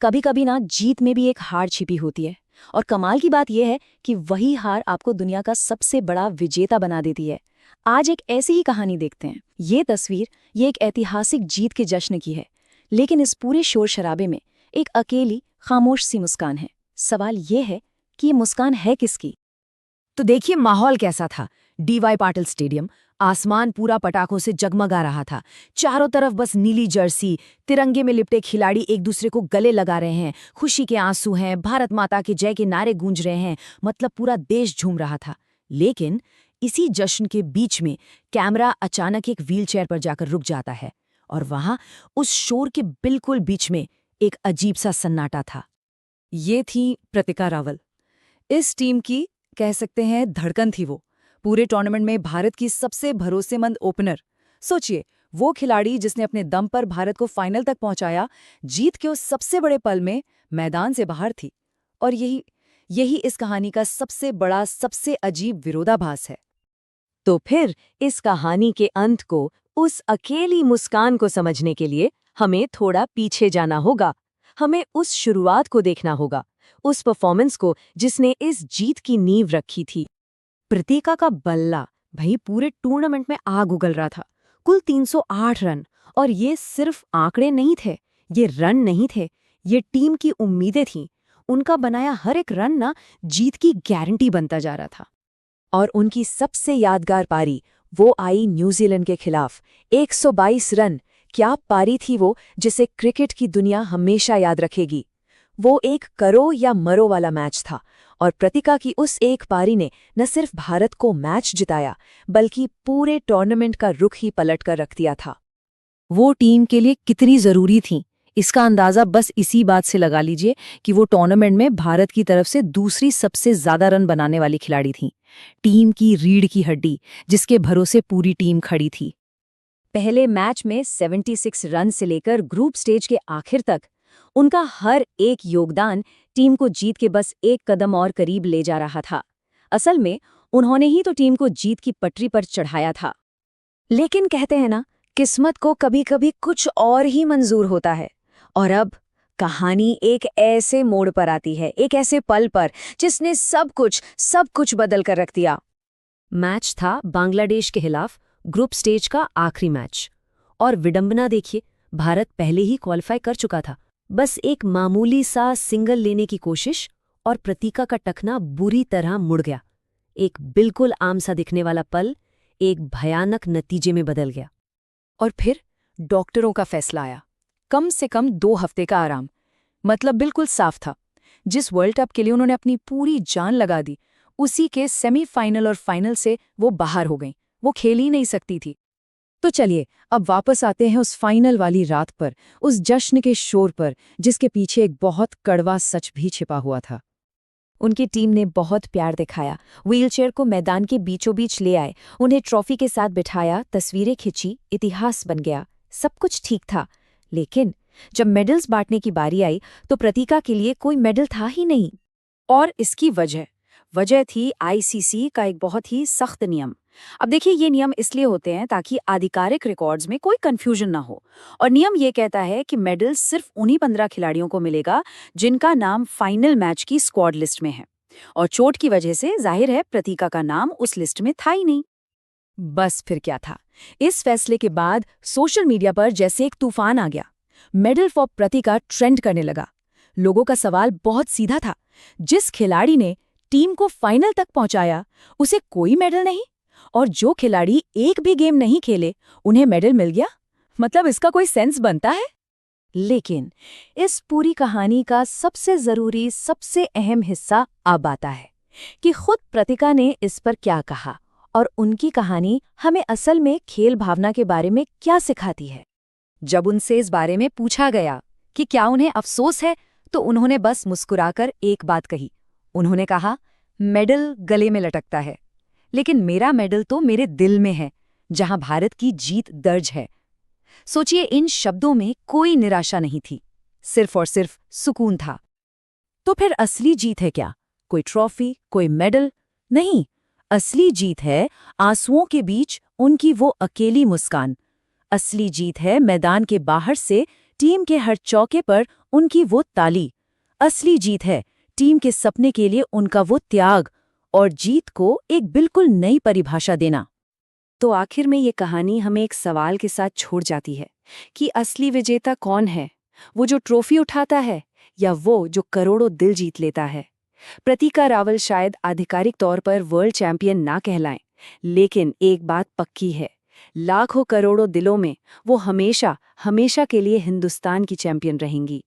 कभी कभी ना जीत में भी एक हार छिपी होती है। और कमाल की बात यह है कि वही हार आपको दुनिया का सबसे बड़ा विजेता बना देती है। आज एक ऐसी ही कहानी देखते हैं। ये तस्वीर ये एक ऐतिहासिक जीत के जश्न की है, लेकिन इस पूरे शोर शराबे में एक अकेली खामोश सी मुस्कान है। सवाल ये है कि ये मुस्कान है किसकी? तो देखिए माहौल कैसा था। डीवाई पाटिल स्टेडियम, आसमान पूरा पटाखों से जगमगा रहा था। चारों तरफ बस नीली जर्सी, तिरंगे में लिपटे खिलाड़ी एक दूसरे को गले लगा रहे हैं, खुशी के आंसू हैं, भारत माता के जय के नारे गूंज रहे हैं, मतलब पूरा देश झूम रहा था। लेकिन इसी जश्न के बीच में कैमरा अचानक एक व्हीलचेयर पर जाकर रुक जाता है, और वहां उस शोर के बिल्कुल बीच में एक अजीब सा सन्नाटा था। ये थी प्रतिका रावल। इस टीम की कह सकते हैं धड़कन थी वो। पूरे टूर्नामेंट में भारत की सबसे भरोसेमंद ओपनर। सोचिए, वो खिलाड़ी जिसने अपने दम पर भारत को फाइनल तक पहुंचाया, जीत के उस सबसे बड़े पल में मैदान से बाहर थी। और यही इस कहानी का सबसे बड़ा, सबसे अजीब विरोधाभास है। तो फिर इस कहानी के अंत को, उस अकेली मुस्कान को समझने के लिए हमें थोड़ा पीछे जाना होगा। हमें उस शुरुआत को देखना होगा, उस परफॉर्मेंस को जिसने इस जीत की नींव रखी थी। प्रतिका का बल्ला भाई पूरे टूर्नामेंट में आग उगल रहा था। कुल 308 रन, और ये सिर्फ आंकड़े नहीं थे, ये रन नहीं थे, ये टीम की उम्मीदें थीं। उनका बनाया हर एक रन ना जीत की गारंटी बनता जा रहा था। और उनकी सबसे यादगार पारी वो आई न्यूजीलैंड के खिलाफ। 122 रन, क्या पारी थी वो, जिसे क्रिकेट की दुनिया हमेशा याद रखेगी। वो एक करो या मरो वाला मैच था, और प्रतिका की उस एक पारी ने न सिर्फ भारत को मैच जिताया, बल्कि पूरे टूर्नामेंट का रुख ही पलट कर रख दिया था। वो टीम के लिए कितनी जरूरी थी, इसका अंदाजा बस इसी बात से लगा लीजिए कि वो टूर्नामेंट में भारत की तरफ से दूसरी सबसे ज्यादा रन बनाने वाली खिलाड़ी थीं। टीम की रीढ़ की हड्डी, जिसके भरोसे पूरी टीम खड़ी थी। पहले मैच में 76 रन से लेकर ग्रुप स्टेज के आखिर तक उनका हर एक योगदान टीम को जीत के बस एक कदम और करीब ले जा रहा था। असल में उन्होंने ही तो टीम को जीत की पटरी पर चढ़ाया था। लेकिन कहते हैं ना, किस्मत को कभी-कभी कुछ और ही मंजूर होता है। और अब कहानी एक ऐसे मोड़ पर आती है, एक ऐसे पल पर जिसने सब कुछ बदल कर रख दिया। मैच था बांग्लादेश के खिलाफ, ग्रुप स्टेज का आखिरी मैच। और विडंबना देखिए, भारत पहले ही क्वालिफाई कर चुका था। बस एक मामूली सा सिंगल लेने की कोशिश, और प्रतिका का टखना बुरी तरह मुड़ गया। एक बिल्कुल आम सा दिखने वाला पल एक भयानक नतीजे में बदल गया। और फिर डॉक्टरों का फैसला आया। कम से कम 2 हफ्ते का आराम। मतलब बिल्कुल साफ था, जिस वर्ल्ड कप के लिए उन्होंने अपनी पूरी जान लगा दी, उसी के सेमीफाइनल और फाइनल से वो बाहर हो गईं। वो खेल ही नहीं सकती थी। तो चलिए अब वापस आते हैं उस फाइनल वाली रात पर, उस जश्न के शोर पर, जिसके पीछे एक बहुत कड़वा सच भी छिपा हुआ था। उनकी टीम ने बहुत प्यार दिखाया, व्हीलचेयर को मैदान के बीचों बीच ले आए, उन्हें ट्रॉफी के साथ बिठाया, तस्वीरें खिंची, इतिहास बन गया। सब कुछ ठीक था। लेकिन जब मेडल्स बांटने की बारी आई तो प्रतिका के लिए कोई मेडल था ही नहीं। और इसकी वजह थी आईसीसी का एक बहुत ही सख्त नियम। अब देखिए, ये नियम इसलिए होते हैं ताकि आधिकारिक रिकॉर्ड्स में कोई कंफ्यूजन ना हो। और नियम ये कहता है कि मेडल सिर्फ उन्हीं 15 खिलाड़ियों को मिलेगा जिनका नाम फाइनल मैच की स्क्वाड लिस्ट में है। और चोट की वजह से जाहिर है प्रतिका का नाम उस लिस्ट में था ही नहीं। बस फिर क्या था, इस फैसले के बाद सोशल मीडिया पर जैसे एक तूफान आ गया। मेडल फॉर प्रतिका ट्रेंड करने लगा। लोगों का सवाल बहुत सीधा था, जिस खिलाड़ी ने टीम को फाइनल तक पहुंचाया उसे कोई मेडल नहीं, और जो खिलाड़ी एक भी गेम नहीं खेले उन्हें मेडल मिल गया? मतलब इसका कोई सेंस बनता है? लेकिन इस पूरी कहानी का सबसे जरूरी, सबसे अहम हिस्सा अब आता है कि खुद प्रतिका ने इस पर क्या कहा, और उनकी कहानी हमें असल में खेल भावना के बारे में क्या सिखाती है। जब उनसे इस बारे में पूछा गया कि क्या उन्हें अफसोस है, तो उन्होंने बस मुस्कुराकर एक बात कही। उन्होंने कहा, मेडल गले में लटकता है, लेकिन मेरा मेडल तो मेरे दिल में है, जहां भारत की जीत दर्ज है। सोचिए, इन शब्दों में कोई निराशा नहीं थी, सिर्फ और सिर्फ सुकून था। तो फिर असली जीत है क्या? कोई ट्रॉफी, कोई मेडल? नहीं, असली जीत है आंसुओं के बीच उनकी वो अकेली मुस्कान। असली जीत है मैदान के बाहर से टीम के हर चौके पर उनकी वो ताली असली जीत है, टीम के सपने के लिए उनका वो त्याग और जीत को एक बिल्कुल नई परिभाषा देना। तो आखिर में ये कहानी हमें एक सवाल के साथ छोड़ जाती है कि असली विजेता कौन है, वो जो ट्रॉफी उठाता है या वो जो करोड़ों दिल जीत लेता है। प्रतीका रावल शायद आधिकारिक तौर पर वर्ल्ड चैंपियन ना कहलाएं, लेकिन एक बात पक्की है, लाखों करोड़ों दिलों में वो हमेशा हमेशा के लिए हिंदुस्तान की चैंपियन रहेंगी।